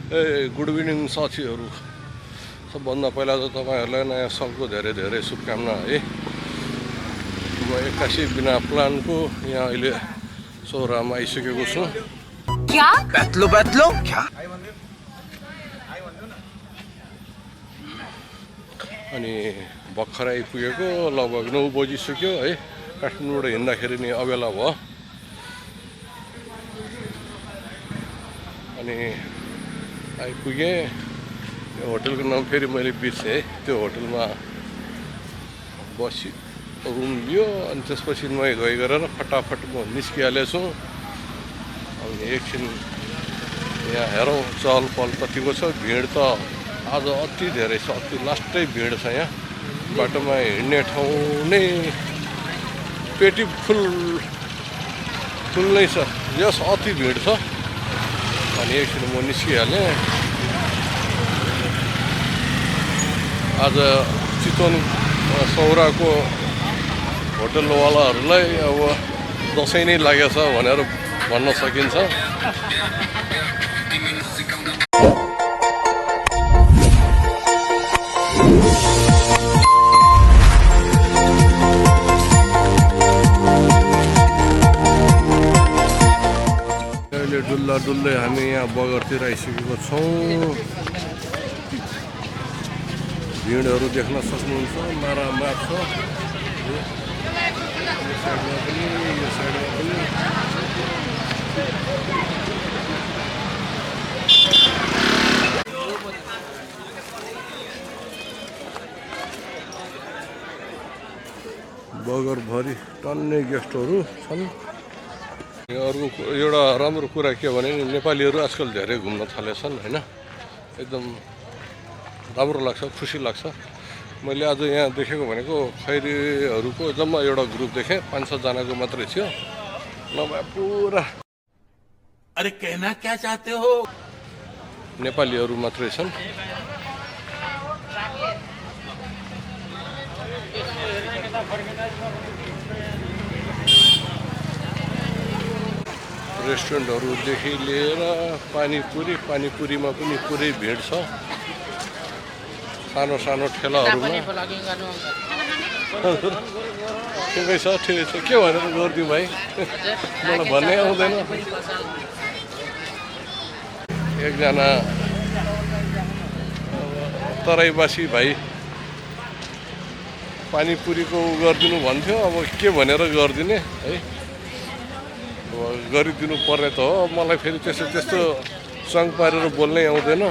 Good evening साथीहरू। सबभन्दा पहिला त तपाईँहरूलाई नयाँ सालको धेरै धेरै शुभकामना है। म 81 बिना प्लानको यहाँ अहिले सोहोरामा आइसकेको छु। क्या बैतलो क्या अनि भर्खर आइपुगेको लगभग 9 बजिसक्यो है। काठमाडौँबाट हिँड्दाखेरि नि अबेला भयो। अनि आइपुगेँ। त्यो होटलको नाम फेरि मैले बिर्सेँ है। त्यो होटलमा बसी रुम लियो अनि त्यसपछि नुहाइ धुवाइ गरेर फटाफट म निस्किहालेछु। अनि एकछिन यहाँ हेरौँ चहल पहल कतिको छ। भिड त आज अति धेरै छ, अति लास्टै भिड छ यहाँ। बाटोमा हिँड्ने ठाउँ नै पेटी फुल नै छ, यस अति भिड छ। अनि एकछिन म निस्किहालेँ। आज चितवन सौराको होटलवालाहरूलाई अब दसैँ नै लागेछ भनेर भन्न सकिन्छ। अहिले डुल्दै हामी यहाँ बगरतिर आइसकेको छौँ। भिडहरू देख्न सक्नुहुन्छ, मारामार छ। यो साइडमा पनि यो साइडमा पनि। बगरभरि टन्नै गेस्टहरू छन्। अर्को एउटा राम्रो कुरा के भने नेपालीहरू आजकल धेरै घुम्न थालेछन् होइन। एकदम राम्रो लाग्छ, खुसी लाग्छ। मैले आज यहाँ देखेको भनेको खैरीहरूको जम्मा एउटा ग्रुप देखेँ, 5-6 जनाको मात्रै थियो, नभए पुरा अरे कहना क्या चाहते हो नेपालीहरू मात्रै छन्। रेस्टुरेन्टहरूदेखि लिएर पानीपुरीमा पनि पुरै भिड छ। सानो सानो ठेलाहरूमा ठिकै छ, ठिकै छ। के भनेर गरिदिउँ भाइ, मलाई भन्नै आउँदैन। एकजना तराईवासी भाइ पानीपुरीको गरिदिनु भन्थ्यो। अब के भनेर गरिदिने है, अब गरिदिनु पर्ने त हो। मलाई फेरि त्यस्तो सङ्ग पारेर बोल्नै आउँदैन।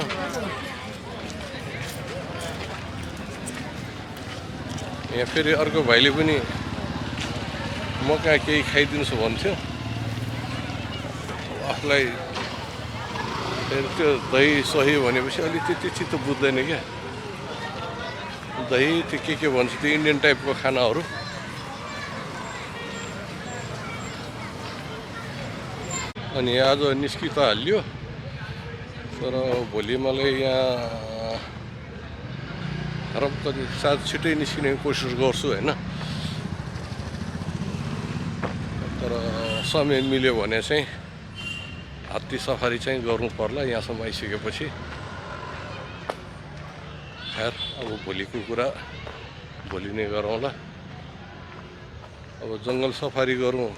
यहाँ फेरि अर्को भाइले पनि म कहाँ केही खाइदिनुहोस् भन्थ्यो। आफूलाई फेरि त्यो दही सही भनेपछि अलिक त्यति चित्त बुझ्दैन क्या। दही त्यो के भन्छ, त्यो इन्डियन टाइपको खानाहरू। अनि आज निस्कि त हालियो, तर भोलि मलाई यहाँ कति सायद छिटै निस्किने कोसिस गर्छु होइन। तर समय मिल्यो भने चाहिँ हात्ती सफारी चाहिँ गर्नु पर्ला यहाँसम्म आइसकेपछि। खैर अब भोलिको कुरा भोलि नै गरौँला। अब जङ्गल सफारी गरौँ।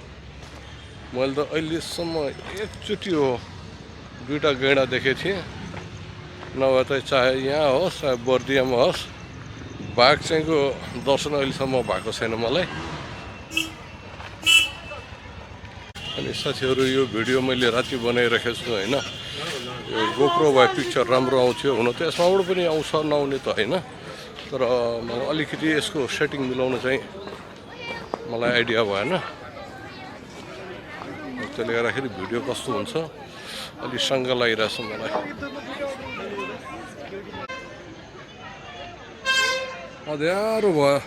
मैले त अहिलेसम्म एकचोटि हो 2टा गैँडा देखेको थिएँ, नभए त चाहे यहाँ होस् चाहे बर्दियामा होस्। बाघ चाहिँको दर्शन अहिलेसम्म भएको छैन मलाई। अनि साथीहरू यो भिडियो मैले राति बनाइराखेको छु होइन। यो गोप्रो भए पिक्चर राम्रो आउँथ्यो। हुन त यसमाबाट पनि आउँछ, नआउने त होइन, तर मलाई अलिकति यसको सेटिङ मिलाउन चाहिँ मलाई आइडिया भएन। त्यसले गर्दाखेरि भिडियो कस्तो हुन्छ अलि शङ्का लागिरहेछ मलाई। अँध्यारो भयो।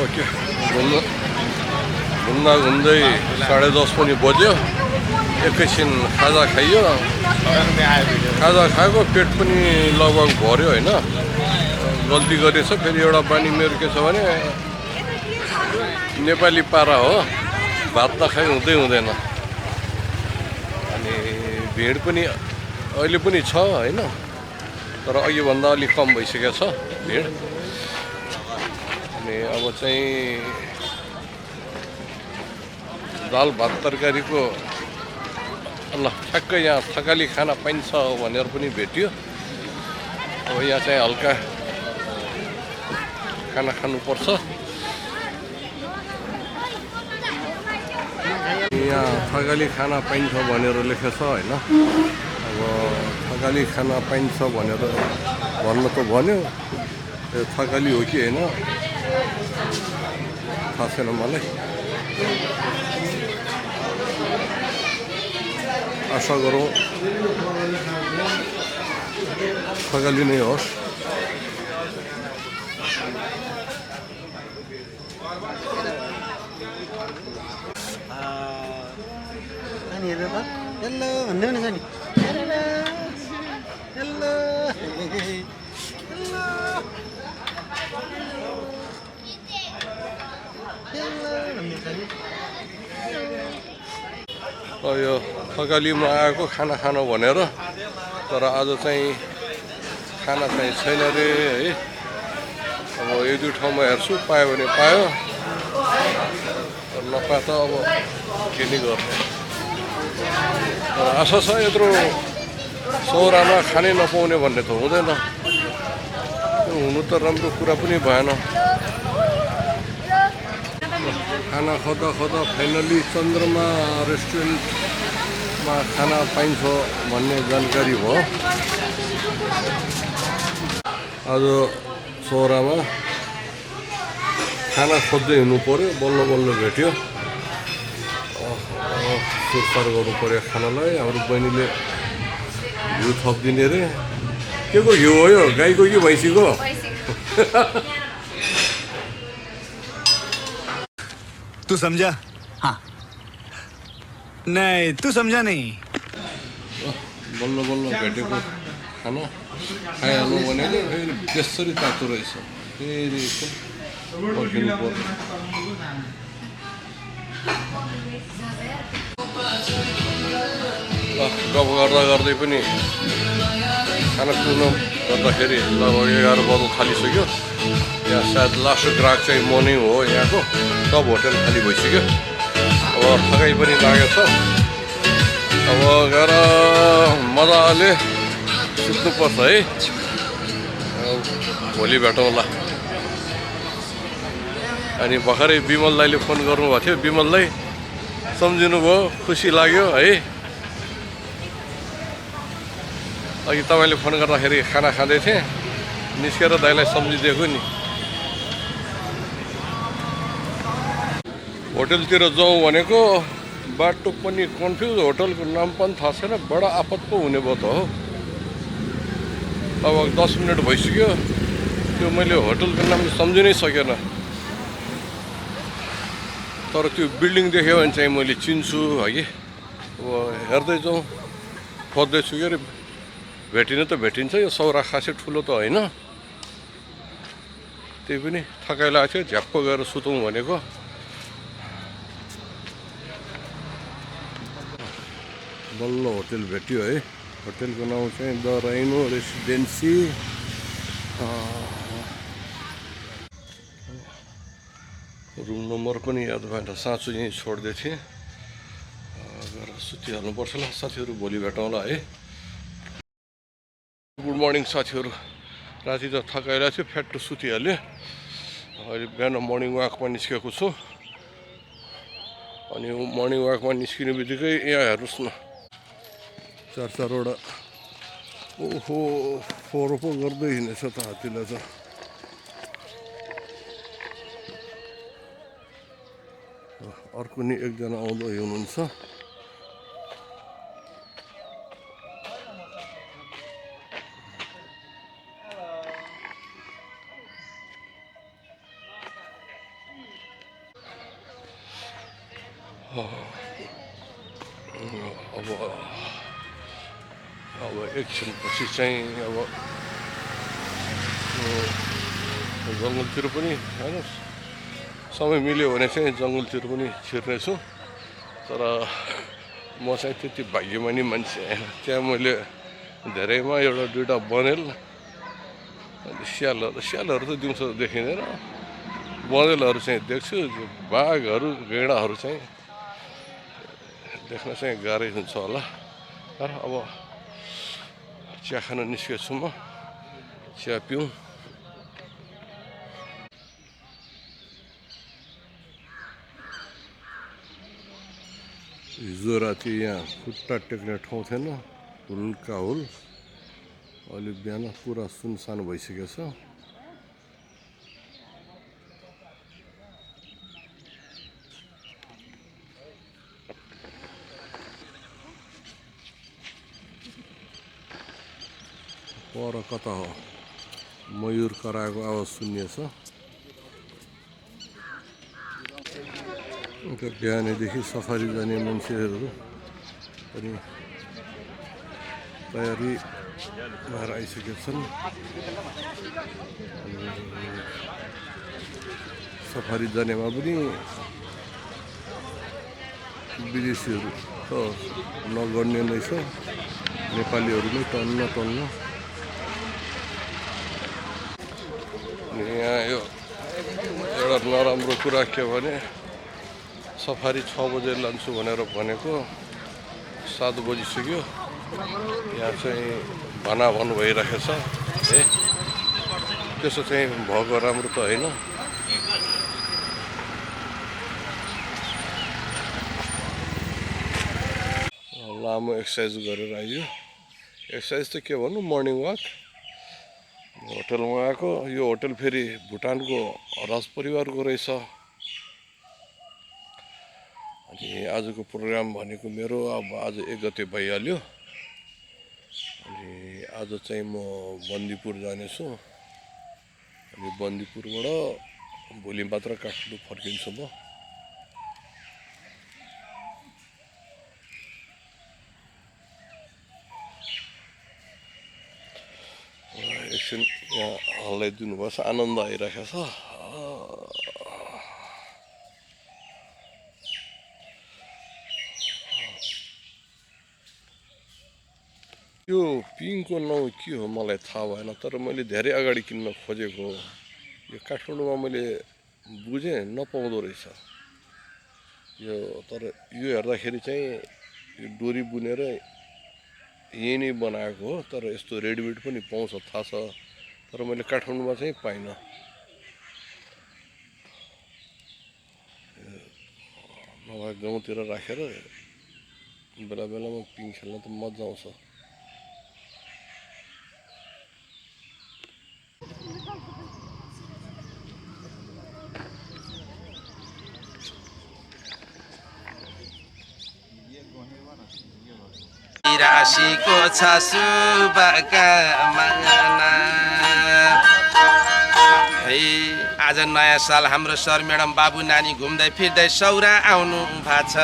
ओके, घुम्दै 10:30 पनि बज्यो। एकैछिन खाजा खाइयो। खाजा खाएको पेट पनि लगभग भर्यो होइन। गल्ती गरेछ। फेरि एउटा बानी मेरो के छ भने नेपाली पारा हो, भात नखाइ हुँदै हुँदैन। अनि भिड पनि अहिले पनि छ होइन, तर अघिभन्दा अलिक कम भइसकेको छ भिड। अनि अब चाहिँ दाल भात तरकारीको ल ठ्याक्कै यहाँ थकाली खाना पाइन्छ भनेर पनि भेट्यो। अब यहाँ चाहिँ हल्का खाना खानुपर्छ। यहाँ थकाली खाना पाइन्छ भनेर लेखेको छ होइन। अब थकाली खाना पाइन्छ भनेर भन्नु त भन्यो, यो थकाली हो कि होइन थाहा छैन मलाई। आशा गरौँ थकाली नै होस्। हेलो भन्दै हुनेछ नि। हेलो यो थकालीमा आएको खाना खानु भनेर, तर आज चाहिँ खाना चाहिँ छैन रे है। अब एक दुई ठाउँमा हेर्छु, पायो भने पायो, नपाए त अब के नै गर्ने। तर आशा छ यत्रो सौरामा खानै नपाउने भन्ने त हुँदैन। त्यो हुनु त राम्रो कुरा पनि भएन। खाना खोज्दा खोज्दा फाइनली चन्द्रमा रेस्टुरेन्टमा खाना पाइन्छ भन्ने जानकारी भयो। आज सौरामा खाना खोज्दै हिँड्नु पऱ्यो, बल्ल बल्ल भेट्यो। सुरसार गर्नु पऱ्यो खानालाई। हाम्रो बहिनीले घिउ थपिदिने रे। के को घिउ हो यो, गाईको कि भैँसीको? तू समझा? हाँ। नहीं, तू समझा नहीं। बल्ल बल्ल भेटेको खाना खाइहाल्नु भनेको फेरि बेसरी तातो रहेछ। फेरि पर्खिनु पर्यो। गफ गर्दा गर्दै पनि खाना पुग्नु गर्दाखेरि लगभग 11 बज्नु थालिसक्यो। यहाँ सायद लास्ट ग्राहक चाहिँ म नै हो यहाँको। सब होटल खाली भइसक्यो। अब थकाइ पनि लागेको छ। अब गएर मजाले सुत्नुपर्छ है। भोलि भेटौँला। अनि भर्खरै विमल दाइले फोन गर्नुभएको थियो। विमल दाइ सम्झिनु भयो, खुसी लाग्यो है। अघि तपाईँले फोन गर्दाखेरि खाना खाँदै थिएँ, निस्केर दाइलाई सम्झिदिएको नि। होटलतिर जाउँ भनेको बाटो पनि कन्फ्युज, होटलको नाम पनि थाहा छैन। बडा आपत पो हुने भयो त हो। अब 10 मिनट भइसक्यो, त्यो मैले होटलको नाम सम्झिनै सकेन। तर त्यो बिल्डिङ देख्यो भने चाहिँ मैले चिन्छु है कि। अब हेर्दै जाउँ, खोज्दैछु के अरे। भेटिनु त भेटिन्छ, यो सौरा खासै ठुलो त होइन। त्यही पनि थकाइ लाग्थ्यो, झ्याप्प गएर सुतौँ भनेको। बल्ल होटल भेट्यो है। होटलको नाम चाहिँ the rhino residency. Room number पनि याद भएन, साँचो यहीँ छोड्दै थिएँ। गएर सुतिहाल्नुपर्छ ल साथीहरू, भोलि भेटौँला है। गुड मर्निङ साथीहरू। राति त थकाइरहेको थियो, फ्याट्टो सुतिहाल्यो। अहिले बिहान मर्निङ वाकमा निस्केको छु। अनि मर्निङ वाकमा निस्किने बित्तिकै यहाँ हेर्नुहोस् न, चारवटा ओहो फोहोर पो गर्दै हिँडेछ त हात्तीलाई त। अर्को नि एकजना आउँदै हुनुहुन्छ। अब एकछिनपछि चाहिँ अब जङ्गलतिर पनि हेर्नुहोस्, समय मिल्यो भने चाहिँ जङ्गलतिर पनि छिर्नेछु। तर म चाहिँ त्यति भाग्यमानी मान्छे होइन। त्यहाँ मैले धेरैमा एउटा दुइटा बनेल अनि स्यालहरू त दिउँसो देखिँदैन, बँदेलहरू चाहिँ देख्छु। बाघहरू गैँडाहरू चाहिँ देख्न चाहिँ गाह्रै हुन्छ होला। तर अब चिया खान निस्केछु म, चिया पिउँ। हिजो राति यहाँ खुट्टा टेक्ने ठाउँ थिएन, हुलका हुल। अहिले बिहान पुरा सुनसान भइसकेको छ। पर कता हो मयूर कराएको आवाज सुनिएछ। अन्त बिहानैदेखि सफारी जाने मान्छेहरू पनि तयारी भएर आइसकेका छन्। सफारी जानेमा पनि विदेशीहरू त नगर्ने नै छ, नेपालीहरू नै टन्न। यहाँ यो एउटा नराम्रो कुरा के भने सफारी 6 बजे लान्छु भनेर भनेको 7 बजिसक्यो। यहाँ चाहिँ भनाभन भइरहेछ है। त्यसो चाहिँ भएको राम्रो त होइन। लामो एक्सर्साइज गरेर आयो। एक्सर्साइज त के भन्नु, मर्निङ वाक। होटलमा आएको, यो होटल फेरि भुटानको राजपरिवारको रहेछ। अनि आजको प्रोग्राम भनेको मेरो अब आज 1 गते भइहाल्यो। अनि आज चाहिँ म बन्दीपुर जानेछु। अनि बन्दीपुरबाट भोलि मात्र काठमाडौँ फर्किन्छु म। एकछिन यहाँ हल्लाइदिनु भएछ, आनन्द आइरहेको छ। यो पिङको नाउँ के हो मलाई थाहा भएन, तर मैले धेरै अगाडि किन्न खोजेको हो। यो काठमाडौँमा मैले बुझेँ नपाउँदो रहेछ यो। तर यो हेर्दाखेरि चाहिँ यो डोरी बुनेर यही नै बनाएको हो। तर यस्तो रेडिमेड पनि पाउँछ थाहा छ, तर मैले काठमाडौँमा चाहिँ पाइनँ। नभए गाउँतिर राखेर बेला बेलामा पिङ खेल्न त मजा आउँछ। राशिको छ शुभकामना। है आज नयाँ साल हाम्रो सर म्याडम बाबु नानी घुम्दै फिर्दै सौरा आउनु भएको छ।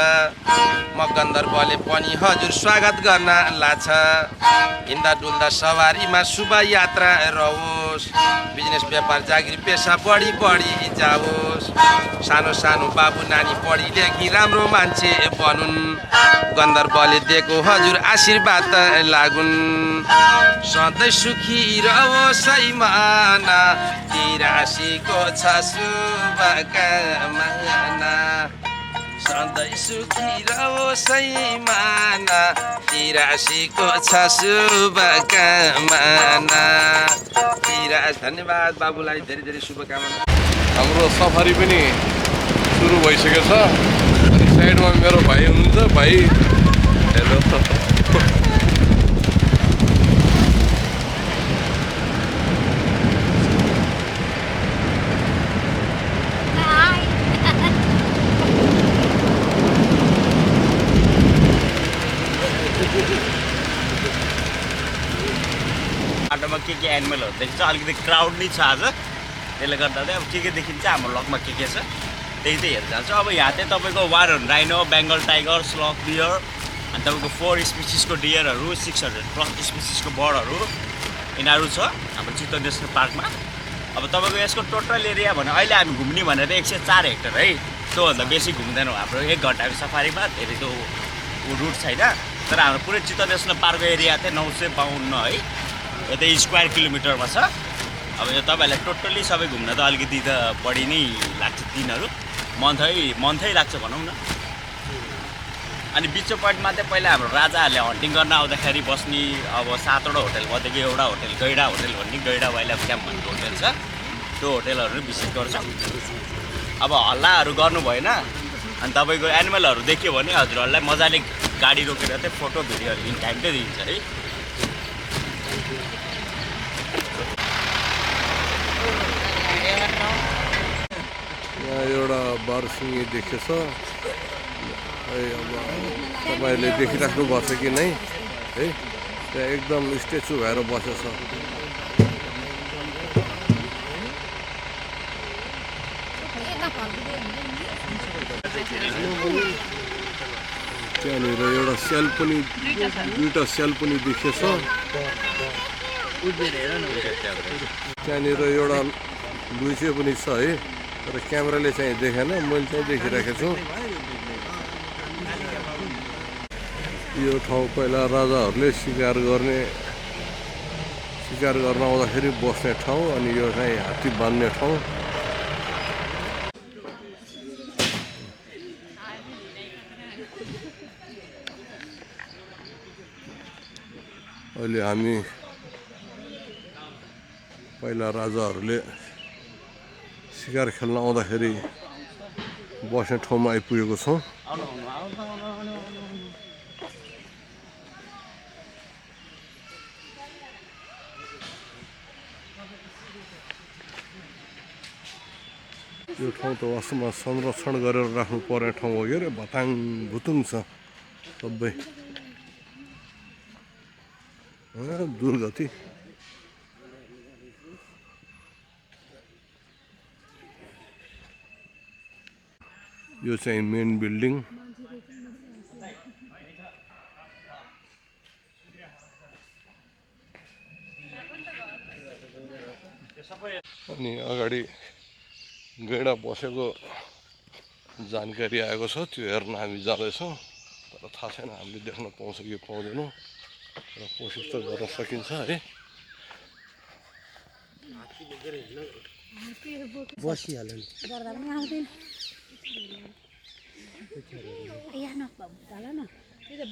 म गन्धर्वले पनि हजुर स्वागत गर्न लाग्छ। हिँड्दा डुल्दा सवारीमा शुभ यात्रा रहोस्। बिजनेस व्यापार जागिर पेसा बढी जाओस्। सानो सानो बाबु नानी पढी लेखी राम्रो मान्छे बनुन्। गन्धर्वले दिएको हजुर आशीर्वाद लागुन्। सधैँ सुखी रहोस् है माना, राशिको छ शुभकामना। सधैँ सुखी रहोस् है माना, राशिको छ शुभकामना। धन्यवाद बाबुलाई, धेरै धेरै शुभकामना। हाम्रो सफारी पनि सुरु भइसकेको छ। अनि साइडमा मेरो भाइ हुनुहुन्छ। भाइ हेलो। बाटोमा के एनिमलहरू देखिन्छ, अलिकति क्राउड नै छ आज। त्यसले गर्दा चाहिँ अब के देखिन्छ, हाम्रो लगमा के छ त्यही चाहिँ हेरेर जान्छ। अब यहाँ चाहिँ तपाईँको वारन राइनो, बेङ्गल टाइगर, स्लग डियर, अनि तपाईँको 4 स्पिसिसको डियरहरू, 600+ स्पिसिसको बर्डहरू यिनीहरू छ हाम्रो चितवन नेसनल पार्कमा। अब तपाईँको यसको टोटल एरिया भने अहिले हामी घुम्ने भनेर 104 हेक्टर है। त्योभन्दा बेसी घुम्दैनौँ। हाम्रो 1 घन्टाको सफारीमा धेरै त्यो रुट छैन, तर हाम्रो पुरै चित्त नेसनल पार्कको एरिया चाहिँ 952 है, यो चाहिँ स्क्वायर किलोमिटरमा छ। अब यो तपाईँहरूलाई टोटल्ली सबै घुम्न त अलिकति त बढी नै लाग्छ, दिनहरू मन्थै लाग्छ भनौँ न। अनि बिचो पोइन्टमा चाहिँ पहिला हाम्रो राजाहरूले हन्टिङ गर्न आउँदाखेरि बस्ने अब 7वटा होटल मध्येको एउटा होटल गैडा होटल भन्ने, गैडा वाइल्ड लाइफ क्याम्प भन्ने होटल छ, त्यो होटलहरू विजिट गर्छौँ। अब हल्लाहरू गर्नु भएन, अनि तपाईँको एनिमलहरू देख्यो भने हजुरहरूलाई मजाले गाडी रोकेर चाहिँ फोटो भिडियोहरू इन टाइमकै दिन्छ है। यहाँ एउटा बारसिङे देखेछ। अब तपाईँहरूले देखिराख्नु भएको छ कि नै है, त्यहाँ एकदम स्ट्याचु भएर बसेछ। त्यहाँनिर एउटा सेल पनि, 2टा सेल पनि देखेछ। त्यहाँनिर एउटा लुइसे पनि छ है, तर क्यामेराले चाहिँ देखेन, मैले चाहिँ देखिरहेको छु। यो ठाउँ पहिला राजाहरूले शिकार गर्न आउँदाखेरि बस्ने ठाउँ, अनि यो चाहिँ हात्ती बान्ने ठाउँ। अहिले हामी पहिला राजाहरूले शिकार खेल्न आउँदाखेरि बस्ने ठाउँमा आइपुगेको छौँ। यो ठाउँ त वास्तवमा संरक्षण गरेर राख्नु पर्ने ठाउँ हो कि अरे, भताङ भुतुङ छ सबै। दुर्गति यो चाहिँ मेन बिल्डिङ। अनि अगाडि गैडा बसेको जानकारी आएको छ, त्यो हेर्न हामी जाँदैछौँ। तर थाहा छैन हामीले देख्न पाउँछ कि पाउँदैनौँ, र कोसिस त गर्न सकिन्छ है। बसिहाल्यो नि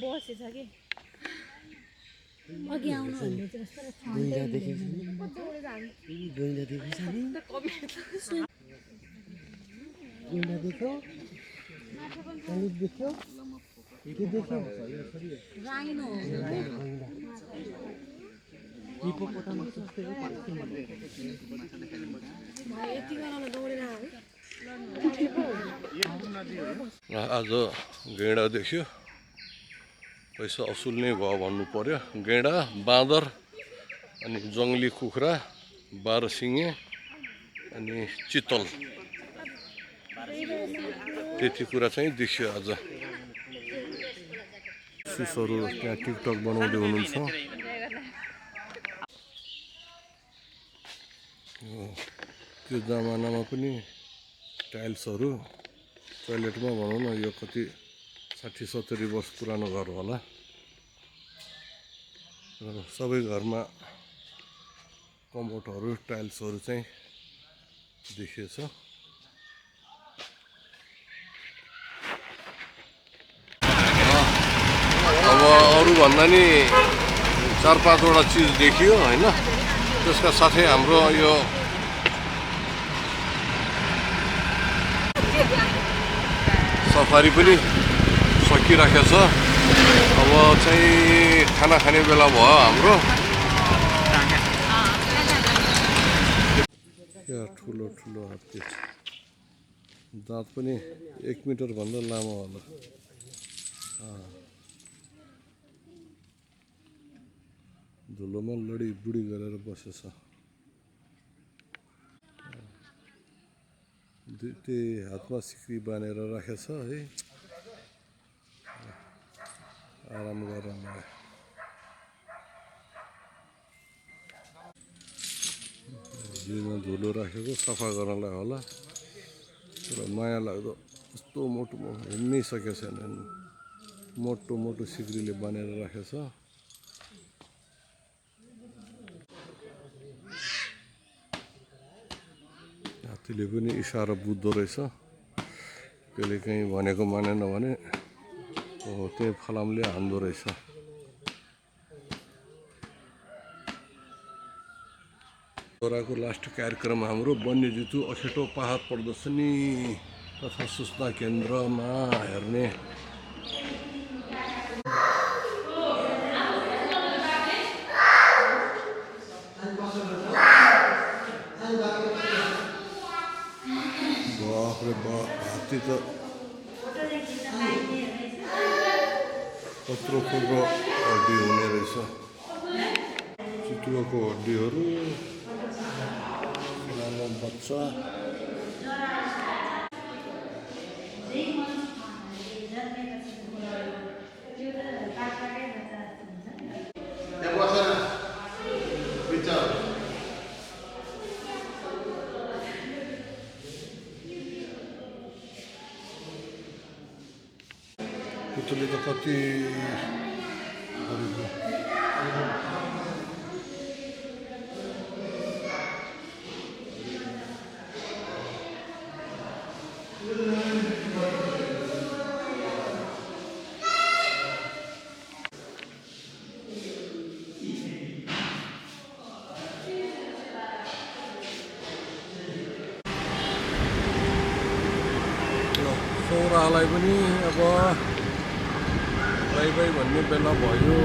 बसेछ कि अघि आउनु भन्ने आज गैँडा देख्यो, पैसा असुल नै भयो भन्नु पर्यो। गैँडा, बाँदर, अनि जङ्गली कुखुरा, बारसिङे, अनि चितल, त्यति कुरा चाहिँ देखियो आज। शिशुहरू त्यहाँ टिकटक बनाउँदै हुनुहुन्छ। त्यो जमानामा पनि टाइल्सहरू टोयलेटमा भनौँ न, यो कति 60-70 वर्ष पुरानो घर होला। र सबै घरमा कमोडहरू, टाइल्सहरू चाहिँ देखिएछ। अब अरूभन्दा नि 4-5वटा चिज देखियो होइन। त्यसका साथै हाम्रो यो सफारी पनि सकिराखेको छ। अब चाहिँ खाना खाने बेला भयो हाम्रो। यहाँ ठुलो ठुलो हात्ती, दाँत पनि 1 मिटर भन्दा लामो होला। धुलोमा लडी बुढी गरेर बसेछ। दुईटै हातमा सिक्री बाँधेर राखेछ है, आराम गरेर मलाई। जिउमा धुलो राखेको सफा गर्नलाई होला। तर माया लाग्दो कस्तो मोटो हिँड्नै सकेको छैन मोटो मोटो सिक्रीले बानेर राखेछ हात्तीले पनि इसारा बुझ्दो रहेछ कहिले काहीँ भनेको मानेन भने त्यही फलामले हान्दो रहेछ छोराको लास्ट कार्यक्रम हाम्रो वन्यजन्तु अखेटो पहाड प्रदर्शनी तथा सूचना केन्द्रमा हेर्ने बाफरे बाफ हात्ती त कत्रो कुरो हड्डी हुने रहेछ चितुवाको हड्डीहरू सानो बच्चा पुतली त कति सौरालाई पनि अब बाई बाई भन्ने बेला भयो